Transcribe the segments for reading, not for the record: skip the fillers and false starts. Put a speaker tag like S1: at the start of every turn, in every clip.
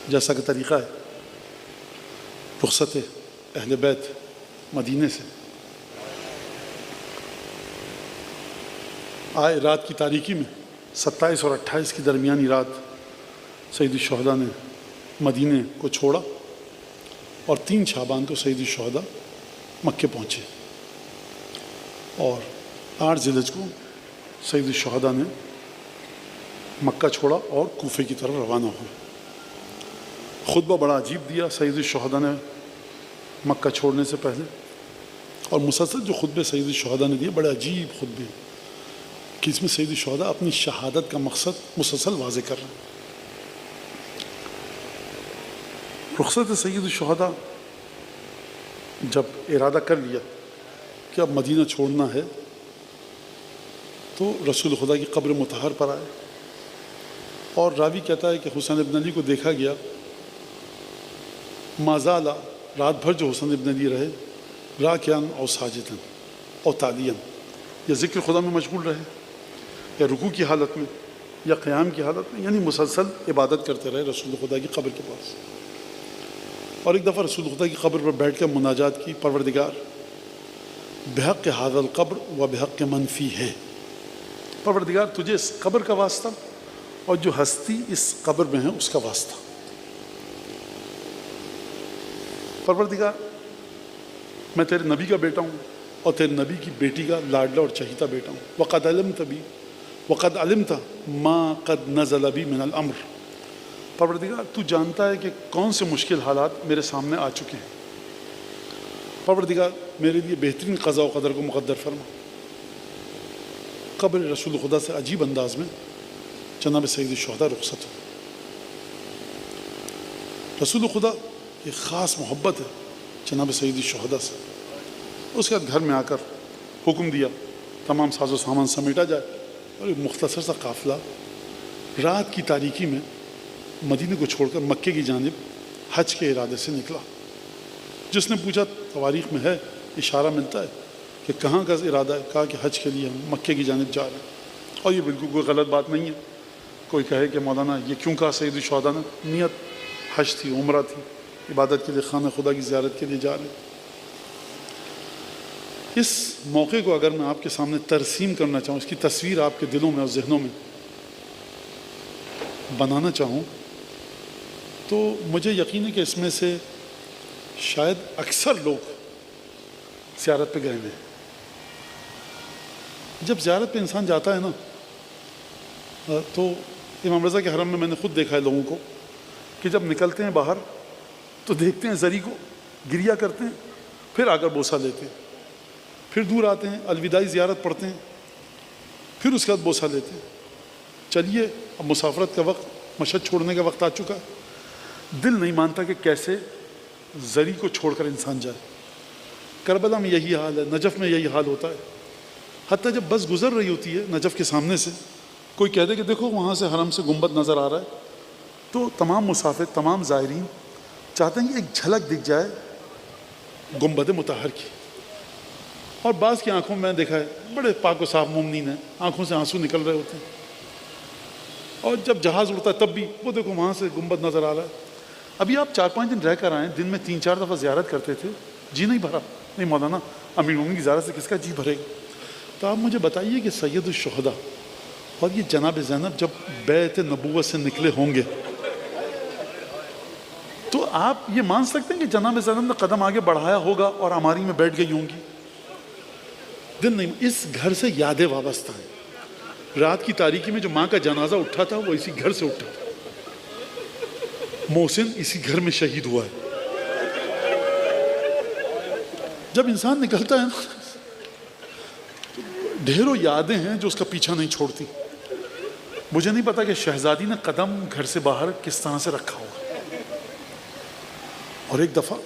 S1: جیسا کہ طریقہ ہے رخصت اہل بیت مدینے سے، آئے رات کی تاریکی میں 27 اور 28 کی درمیانی رات سید الشہداء نے مدینے کو چھوڑا اور 3 شعبان کو سید الشہداء مکے پہنچے، اور 8 ذی الحجہ کو سید الشہداء نے مکہ چھوڑا اور کوفے کی طرف روانہ ہوئے۔ خطبہ بڑا عجیب دیا سید الشہداء نے مکہ چھوڑنے سے پہلے، اور مسلسل جو خطبے سید الشہداء نے دیے بڑے عجیب خطبے کہ اس میں سید الشہداء اپنی شہادت کا مقصد مسلسل واضح کر رہے ہیں۔ رخصت سید الشہداء جب ارادہ کر لیا کہ اب مدینہ چھوڑنا ہے تو رسول خدا کی قبر مطہر پر آئے، اور راوی کہتا ہے کہ حسین ابن علی کو دیکھا گیا مازالہ، رات بھر جو حسین ابن علی رہے راکعاً اور ساجداً اور تالیاً، یا ذکر خدا میں مشغول رہے، یا رکوع کی حالت میں، یا قیام کی حالت میں، یعنی مسلسل عبادت کرتے رہے رسول خدا کی قبر کے پاس۔ اور ایک دفعہ رسول خدا کی قبر پر بیٹھ کر مناجات کی، پروردگار بحق ھذا القبر و بحق من فیہ، پروردگار تجھے اس قبر کا واسطہ اور جو ہستی اس قبر میں ہے اس کا واسطہ، پروردگار میں تیرے نبی کا بیٹا ہوں اور تیرے نبی کی بیٹی کا لاڈلا اور چہیتا بیٹا ہوں، وقد علمت ما قد نزل بی من الامر، پروردگار تو جانتا ہے کہ کون سے مشکل حالات میرے سامنے آ چکے ہیں، پروردگار میرے لیے بہترین قضاء و قدر کو مقدر فرما۔ قبر رسول خدا سے عجیب انداز میں جناب سید الشہداء رخصت ہو۔ رسول خدا ایک خاص محبت ہے جناب سید الشہداء سے، اس کے بعد گھر میں آ کر حکم دیا تمام ساز و سامان سمیٹا جائے، اور ایک مختصر سا قافلہ رات کی تاریکی میں مدینے کو چھوڑ کر مکے کی جانب حج کے ارادے سے نکلا۔ جس نے پوچھا تواریخ میں ہے، اشارہ ملتا ہے کہ کہاں کا ارادہ ہے، کہا کہ حج کے لیے ہم مکے کی جانب جا رہے ہیں، اور یہ بالکل کوئی غلط بات نہیں ہے۔ کوئی کہے کہ مولانا یہ کیوں کہا سید الشہداء نے، نیت حج تھی، عمرہ تھی، عبادت کے لیے خانہ خدا کی زیارت کے لیے جا رہے ہیں۔ اس موقع کو اگر میں آپ کے سامنے ترسیم کرنا چاہوں، اس کی تصویر آپ کے دلوں میں اور ذہنوں میں بنانا چاہوں، تو مجھے یقین ہے کہ اس میں سے شاید اکثر لوگ زیارت پہ گئے ہیں۔ جب زیارت پہ انسان جاتا ہے نا، تو امام رضا کے حرم میں نے خود دیکھا ہے لوگوں کو کہ جب نکلتے ہیں باہر تو دیکھتے ہیں زری کو، گریا کرتے ہیں، پھر آ کر بوسہ لیتے ہیں، پھر دور آتے ہیں، الوداعی زیارت پڑھتے ہیں، پھر اس کے بعد بوسہ لیتے ہیں۔ چلیے اب مسافرت کا وقت، مشہد چھوڑنے کا وقت آ چکا ہے، دل نہیں مانتا کہ کیسے زری کو چھوڑ کر انسان جائے۔ کربلا میں یہی حال ہے، نجف میں یہی حال ہوتا ہے، حتیٰ جب بس گزر رہی ہوتی ہے نجف کے سامنے سے، کوئی کہہ دے کہ دیکھو وہاں سے حرم سے گنبد نظر آ رہا ہے، تو تمام مسافر، تمام زائرین چاہتے ہیں کہ ایک جھلک دکھ جائے گنبد مطہر کی۔ اور بعض کی آنکھوں میں دیکھا ہے بڑے پاک و صاف مومنین ہیں، آنکھوں سے آنسو نکل رہے ہوتے ہیں، اور جب جہاز اڑتا ہے تب بھی وہ دیکھو وہاں سے گنبد نظر آ رہا ہے۔ ابھی آپ 4-5 دن رہ کر آئیں، دن میں 3-4 دفعہ زیارت کرتے تھے، جی نہیں بھرا؟ نہیں مولانا، امیر المومنین کی زیارت سے کس کا جی بھرے گا؟ تو آپ مجھے بتائیے کہ سید الشہداء اور یہ جناب زینب جب بیعت نبوت سے نکلے ہوں گے تو آپ یہ مان سکتے ہیں کہ جناب زینب نے قدم آگے بڑھایا ہوگا اور ہماری میں بیٹھ گئی ہوں گی؟ دل نہیں، اس گھر سے یادیں وابستہ ہیں۔ رات کی تاریکی میں جو ماں کا جنازہ اٹھا تھا وہ اسی گھر سے اٹھا تھا، محسن اسی گھر میں شہید ہوا ہے۔ جب انسان نکلتا ہے نا، ڈھیروں یادیں ہیں جو اس کا پیچھا نہیں چھوڑتی۔ مجھے نہیں پتا کہ شہزادی نے قدم گھر سے باہر کس طرح سے رکھا ہوگا۔ اور ایک دفعہ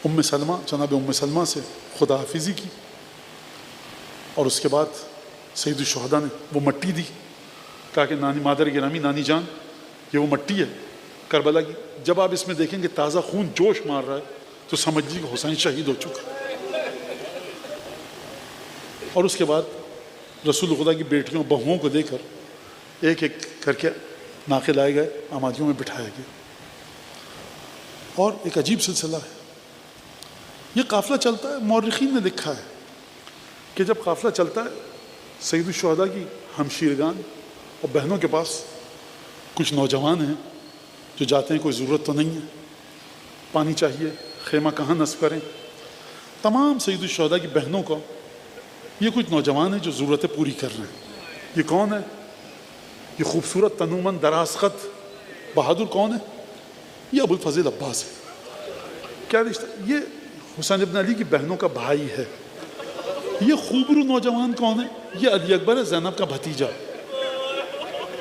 S1: ام سلمہ، جناب ام سلمہ سے خدا حافظی کی، اور اس کے بعد سید الشہداء نے وہ مٹی دی، کہا کہ نانی، مادر گرامی، نانی جان، یہ وہ مٹی ہے کربلا کی، جب آپ اس میں دیکھیں کہ تازہ خون جوش مار رہا ہے تو سمجھ لیجیے کہ حسین شہید ہو چکا۔ اور اس کے بعد رسول خدا کی بیٹیوں بہوؤں کو دے کر ایک ایک کر کے ناقے لائے گئے، آمادیوں میں بٹھایا گیا۔ اور ایک عجیب سلسلہ ہے. یہ قافلہ چلتا ہے، مورخین نے لکھا ہے کہ جب قافلہ چلتا ہے سید الشہداء کی ہمشیرگان اور بہنوں کے پاس کچھ نوجوان ہیں جو جاتے ہیں، کوئی ضرورت تو نہیں ہے، پانی چاہیے، خیمہ کہاں نصب کریں. تمام سید الشہداء کی بہنوں کو یہ کچھ نوجوان ہیں جو ضرورتیں پوری کر رہے ہیں. یہ کون ہے؟ یہ خوبصورت تنومند درازخط بہادر کون ہے؟ یہ ابو الفضل عباس ہے. کیا رشتہ؟ یہ حسین ابن علی کی بہنوں کا بھائی ہے. یہ خوبرو نوجوان کون ہے؟ یہ علی اکبر ہے، زینب کا بھتیجا.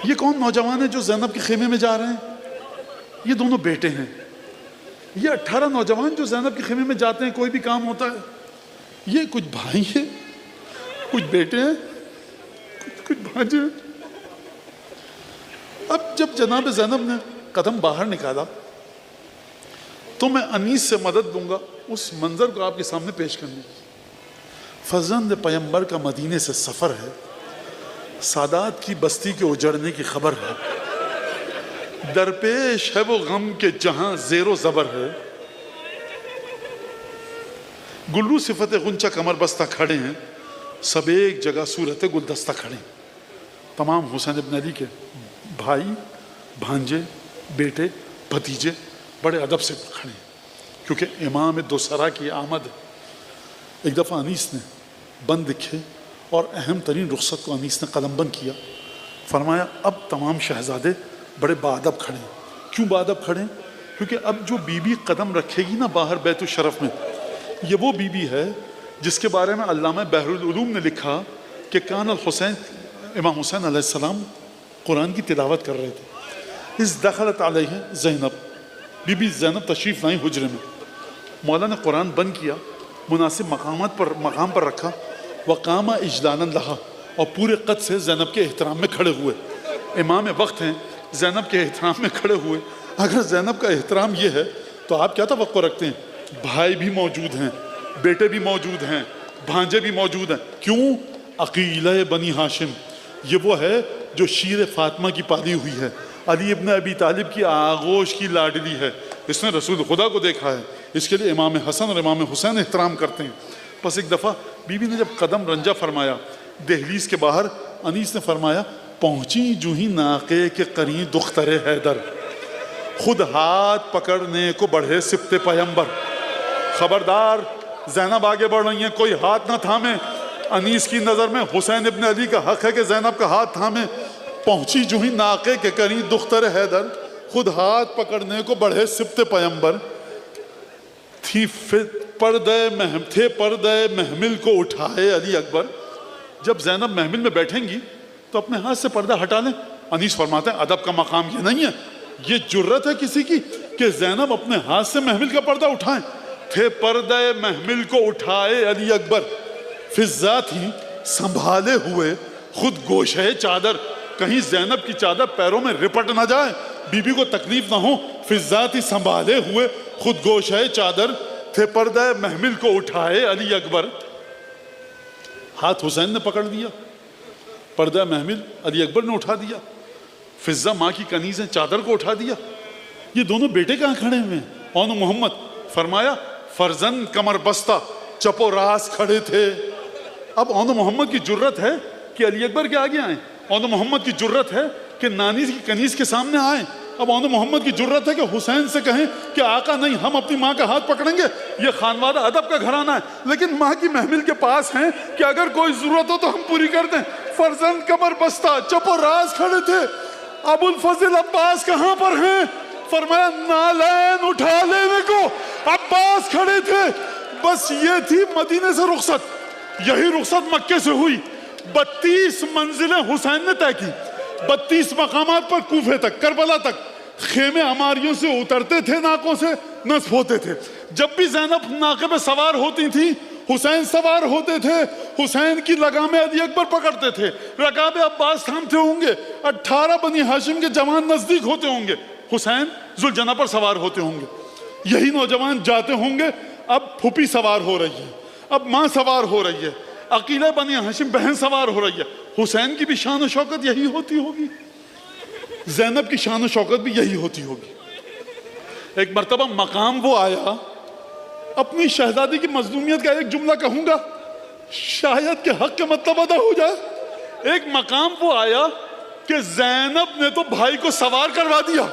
S1: یہ کون نوجوان ہے جو زینب کے خیمے میں جا رہے ہیں؟ یہ دونوں بیٹے ہیں. یہ 18 نوجوان جو زینب کے خیمے میں جاتے ہیں، کوئی بھی کام ہوتا ہے، یہ کچھ بھائی ہیں، کچھ بیٹے ہیں، کچھ بھانجے ہیں. اب جب جناب زینب نے قدم باہر نکالا تو میں انیس سے مدد دوں گا اس منظر کو آپ کے سامنے پیش کرنے کی. فرزند پیمبر کا مدینے سے سفر ہے، سادات کی بستی کے اجڑنے کی خبر ہے، درپیش ہے وہ غم کے جہاں زیر و زبر ہے. گلو صفت غنچہ کمر بستہ کھڑے ہیں، سب ایک جگہ صورت گلدستہ کھڑے ہیں. تمام حسین ابن علی کے بھائی، بھانجے، بیٹے، بھتیجے بڑے ادب سے کھڑے ہیں کیونکہ امام دوسرا کی آمد ہے. ایک دفعہ انیس نے بند لکھے اور اہم ترین رخصت کو انیس نے قلم بند کیا. فرمایا اب تمام شہزادے بڑے باادب کھڑے ہیں. کیوں باادب کھڑے ہیں؟ کیونکہ اب جو بی بی قدم رکھے گی نا باہر بیت الشرف میں، یہ وہ بی بی ہے جس کے بارے میں علامہ بحر العلوم نے لکھا کہ کان الحسین، امام حسین علیہ السلام قرآن کی تلاوت کر رہے تھے. اس دخلت علیہ زینب، بی بی زینب تشریف لائیں حجرے میں. مولا نے قرآن بند کیا، مناسب مقام پر رکھا، وقام اجلالا لہا، اور پورے قد سے زینب کے احترام میں کھڑے ہوئے. امام وقت ہیں، زینب کے احترام میں کھڑے ہوئے. اگر زینب کا احترام یہ ہے تو آپ کیا توقع رکھتے ہیں؟ بھائی بھی موجود ہیں، بیٹے بھی موجود ہیں، بھانجے بھی موجود ہیں. کیوں؟ عقیلہ بنی ہاشم، یہ وہ ہے جو شیر فاطمہ کی پالی ہوئی ہے، علی ابن ابی طالب کی آغوش کی لاڈلی ہے. اس نے رسول خدا کو دیکھا ہے، اس کے لیے امام حسن اور امام حسین احترام کرتے ہیں. بس ایک دفعہ بی بی نے جب قدم رنجا فرمایا دہلیز کے باہر، انیس نے فرمایا پہنچی جو ہی ناقے کے قرین دختر حیدر، خود ہاتھ پکڑنے کو بڑھے سبت پیمبر. خبردار، زینب آگے بڑھ رہی ہیں، کوئی ہاتھ نہ تھامے. انیس کی نظر میں حسین ابن علی کا حق ہے کہ زینب کا ہاتھ تھامے. پہنچی جو ہی ناقے کے قرین دختر حیدر، خود ہاتھ پکڑنے کو بڑھے سبت پیمبر. تھے پردے محمل کو اٹھائے علی اکبر. جب زینب محمل میں بیٹھیں گی تو اپنے ہاتھ سے پردہ ہٹا لیں. انیس فرماتے ہیں ادب کا مقام یہ نہیں ہے، یہ جرت ہے کسی کی کہ زینب اپنے ہاتھ سے محمل کا پردہ اٹھائیں. تھے پردے محمل کو اٹھائے علی اکبر، فضات ہی سنبھالے ہوئے خود گوشے چادر. کہیں زینب کی چادر پیروں میں رپٹ نہ جائے، بی بی کو تکلیف نہ ہو. فضات ہی سنبھالے ہوئے خود گوشے چادر، تھے پردہ محمل کو اٹھائے علی اکبر. ہاتھ حسین نے پکڑ دیا، پردہ محمل علی اکبر نے اٹھا دیا. فضہ ماں کی کنیز چادر کو اٹھا دیا. یہ دونوں بیٹے کہاں کھڑے ہوئے ہیں؟ اون محمد. فرمایا فرزند کمر بستہ چپ و راست کھڑے تھے. اب اون محمد کی جرت ہے کہ علی اکبر کے آگے آئیں. اون محمد کی جرت ہے کہ نانی کی کنیز کے سامنے آئیں. اب اون محمد کی جرت ہے کہ حسین سے کہیں کہ آقا نہیں، ہم اپنی ماں کا ہاتھ پکڑیں گے. یہ خانوادہ ادب کا گھرانہ ہے، لیکن ماں کی محمل کے پاس ہیں کہ اگر کوئی ضرورت ہو تو ہم پوری کر دیں. فرزند کمر بستہ چپ و راست کھڑے تھے. ابو الفضل عباس کہاں پر ہیں؟ فرمایا نالین اٹھا لینے کو عباس کھڑے تھے. بس یہ تھی مدینے سے رخصت. یہی رخصت مکے سے ہوئی. 32 منزلیں حسین نے طے کی، 32 مقامات پر کوفے تک، کربلا تک. خیمے عماریوں سے اترتے تھے، ناکوں سے نصب ہوتے تھے. جب بھی زینب ناقے پہ سوار ہوتی تھی، حسین سوار ہوتے تھے. حسین کی لگام علی اکبر پکڑتے تھے، رکاب عباس تھامتے ہوں گے. 18 بنی ہاشم کے جوان نزدیک ہوتے ہوں گے، حسین ذوالجناح پر سوار ہوتے ہوں گے. یہی نوجوان جاتے ہوں گے. اب پھوپھی سوار ہو رہی ہے، اب ماں سوار ہو رہی ہے، عقیلہ بنی ہاشم بہن سوار ہو رہی ہے. حسین کی بھی شان و شوکت یہی ہوتی ہوگی، زینب کی شان و شوکت بھی یہی ہوتی ہوگی. ایک مرتبہ مقام وہ آیا، اپنی شہزادی کی مظلومیت کا ایک جملہ کہوں گا شاید کہ حق کا مطلب ادا ہو جائے۔ ایک مقام وہ آیا کہ زینب نے تو بھائی کو سوار کروا دیا،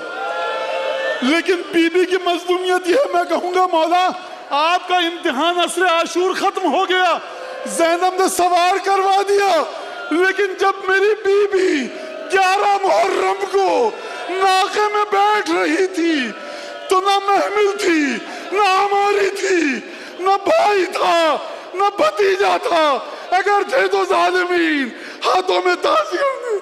S1: لیکن بی بی کی مظلومیت یہ ہے، میں کہوں گا مولا آپ کا امتحان عصر عاشور ختم ہو گیا، زینب نے سوار کروا دیا، لیکن جب میری بی بی 11 محرم کو ناقے میں بیٹھ رہی تھی تو نہ محمل تھی، نہ ہماری تھی، نہ بھائی تھا، نہ بھتیجا تھا، اگر تھے تو ظالمین ہاتھوں میں تاز کرنے